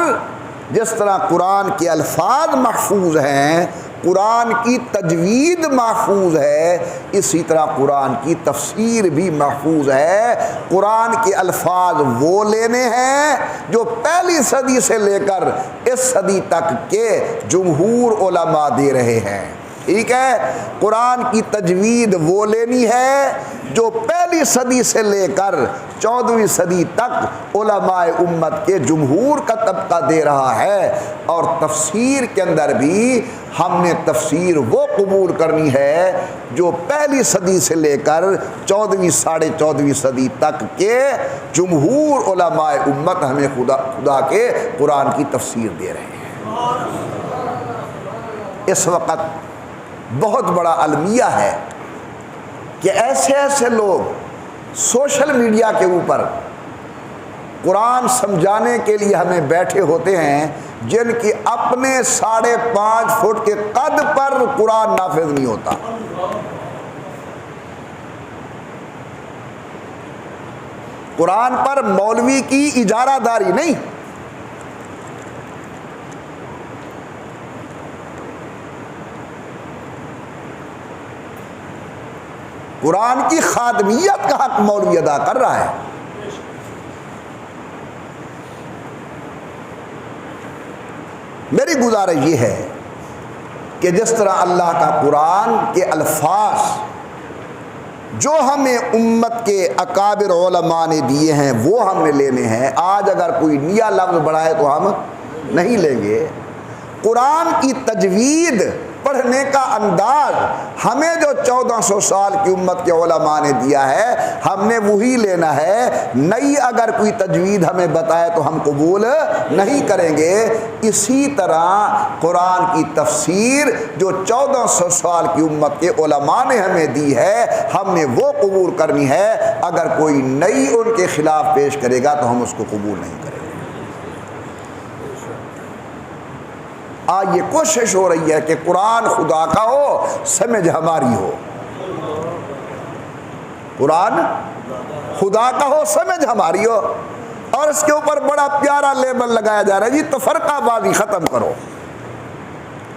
Speaker 1: جس طرح قرآن کے الفاظ محفوظ ہیں، قرآن کی تجوید محفوظ ہے، اسی طرح قرآن کی تفسیر بھی محفوظ ہے. قرآن کے الفاظ وہ لینے ہیں جو پہلی صدی سے لے کر اس صدی تک کے جمہور علماء دے رہے ہیں. ٹھیک ہے. قرآن کی تجوید وہ لینی ہے جو پہلی صدی سے لے کر 14ویں صدی تک علماء امت کے جمہور کا طبقہ دے رہا ہے. اور تفسیر کے اندر بھی ہم نے تفسیر وہ قبول کرنی ہے جو پہلی صدی سے لے کر 14ویں 14.5ویں صدی تک کے جمہور علماء امت ہمیں خدا کے قرآن کی تفسیر دے رہے ہیں. اس وقت بہت بڑا المیہ ہے کہ ایسے لوگ سوشل میڈیا کے اوپر قرآن سمجھانے کے لیے ہمیں بیٹھے ہوتے ہیں جن کی اپنے 5.5 فٹ کے قد پر قرآن نافذ نہیں ہوتا. قرآن پر مولوی کی اجارہ داری نہیں، قرآن کی خادمیت کا حق مولوی ادا کر رہا ہے. میری گزارش یہ ہے کہ جس طرح اللہ کا قرآن کے الفاظ جو ہمیں امت کے اکابر علماء نے دیے ہیں وہ ہم نے لینے ہیں. آج اگر کوئی نیا لفظ بڑھائے تو ہم نہیں لیں گے. قرآن کی تجوید پڑھنے کا انداز ہمیں جو 1400 سال کی امت کے علماء نے دیا ہے ہم نے وہی لینا ہے. نئی اگر کوئی تجوید ہمیں بتائے تو ہم قبول نہیں کریں گے. اسی طرح قرآن کی تفسیر جو 1400 سال کی امت کے علماء نے ہمیں دی ہے ہم نے وہ قبول کرنی ہے. اگر کوئی نئی ان کے خلاف پیش کرے گا تو ہم اس کو قبول نہیں کریں گے. آج یہ کوشش ہو رہی ہے کہ قرآن خدا کا ہو، سمجھ ہماری ہو. قرآن خدا کا ہو، سمجھ ہماری ہو. اور اس کے اوپر بڑا پیارا لیبل لگایا جا رہا ہے جی تفرقہ بازی ختم کرو.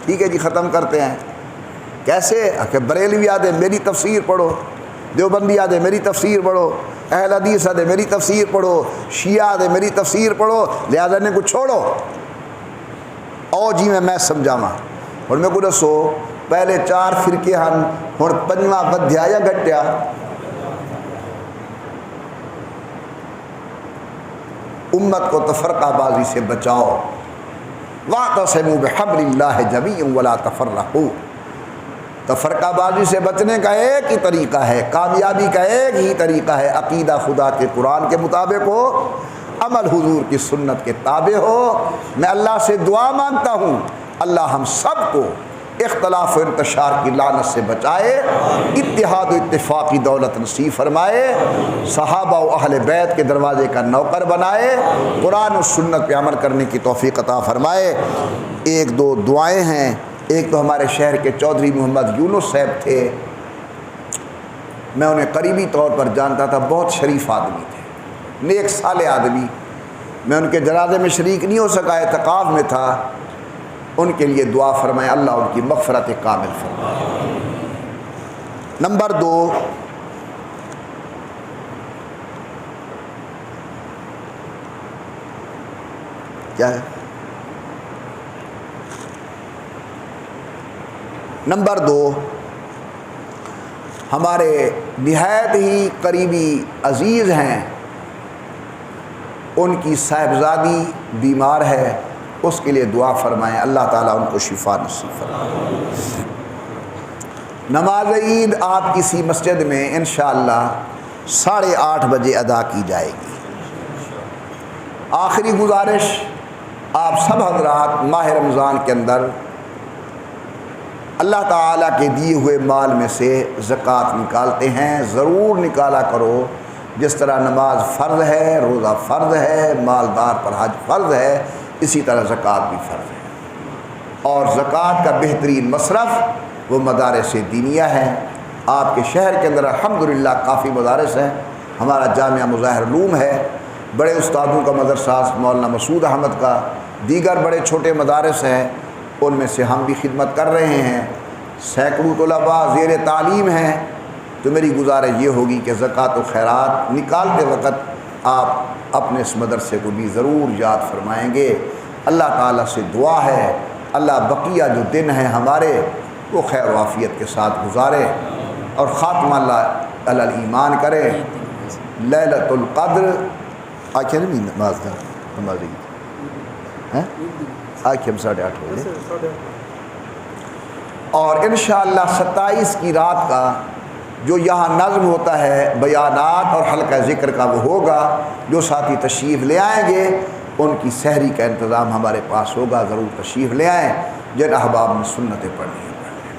Speaker 1: ٹھیک ہے جی، ختم کرتے ہیں. کیسے؟ کہ بریلوی آدھے میری تفسیر پڑھو، دیوبندی آدھے میری تفسیر پڑھو، اہل حدیث آدھے میری تفسیر پڑھو، شیعہ آدھے میری تفسیر پڑھو، لہذا نے کچھ چھوڑو. او جی میں سمجھاواں اور میں کو دسو پہلے 4 فرقے ہن ہن 5واں بدھیا یا گھٹیا؟ امت کو تفرقہ بازی سے بچاؤ. واعتصموا بحبل اللہ جميعا ولا تفرقوا. تفرقہ بازی سے بچنے کا ایک ہی طریقہ ہے، کامیابی کا ایک ہی طریقہ ہے، عقیدہ خدا کے قرآن کے مطابق ہو، عمل حضور کی سنت کے تابع ہو. میں اللہ سے دعا مانگتا ہوں اللہ ہم سب کو اختلاف و انتشار کی لعنت سے بچائے، اتحاد و اتفاق کی دولت نصیب فرمائے، صحابہ و اہل بیت کے دروازے کا نوکر بنائے، قرآن و سنت پہ عمل کرنے کی توفیق عطا فرمائے. 1-2 دعائیں ہیں. ایک تو ہمارے شہر کے چودھری محمد یونس صاحب تھے، میں انہیں قریبی طور پر جانتا تھا، بہت شریف آدمی تھے، نیک صالح آدمی. میں ان کے جنازے میں شریک نہیں ہو سکا، اعتکاف میں تھا. ان کے لیے دعا فرمائے اللہ ان کی مغفرت کامل فرمائے. نمبر 2، کیا ہے؟ نمبر 2، ہمارے نہایت ہی قریبی عزیز ہیں، ان کی صاحبزادی بیمار ہے، اس کے لیے دعا فرمائیں، اللہ تعالیٰ ان کو شفا نصیب فرمائے۔ نماز عید آپ کسی مسجد میں انشاءاللہ 8:30 بجے ادا کی جائے گی۔ آخری گزارش، آپ سب حضرات ماہ رمضان کے اندر اللہ تعالیٰ کے دیے ہوئے مال میں سے زکوٰۃ نکالتے ہیں، ضرور نکالا کرو۔ جس طرح نماز فرض ہے، روزہ فرض ہے، مالدار پر حج فرض ہے، اسی طرح زکوٰۃ بھی فرض ہے۔ اور زکوٰۃ کا بہترین مصرف وہ مدارس دینیہ ہے۔ آپ کے شہر کے اندر الحمدللہ کافی مدارس ہیں، ہمارا جامعہ مظاہر علوم ہے، بڑے استادوں کا مدرسہ مولانا مسعود احمد کا، دیگر بڑے چھوٹے مدارس ہیں، ان میں سے ہم بھی خدمت کر رہے ہیں، سینکڑوں طلباء زیر تعلیم ہیں۔ تو میری گزارش یہ ہوگی کہ زکوٰۃ و خیرات نکالتے وقت آپ اپنے اس مدرسے کو بھی ضرور یاد فرمائیں گے۔ اللہ تعالیٰ سے دعا ہے اللہ بقیہ جو دن ہیں ہمارے وہ خیر و عافیت کے ساتھ گزارے اور خاتمہ اللہ علی ایمان کرے۔ لیلۃ القدر آج کیا نہیں نماز آج ہم 8:30 بجے، اور انشاءاللہ 27 کی رات کا جو یہاں نظم ہوتا ہے بیانات اور حلقہ ذکر کا وہ ہوگا۔ جو ساتھی تشریف لے آئیں گے ان کی سحری کا انتظام ہمارے پاس ہوگا، ضرور تشریف لے آئیں جن احباب نے سنتیں پڑھی ہیں۔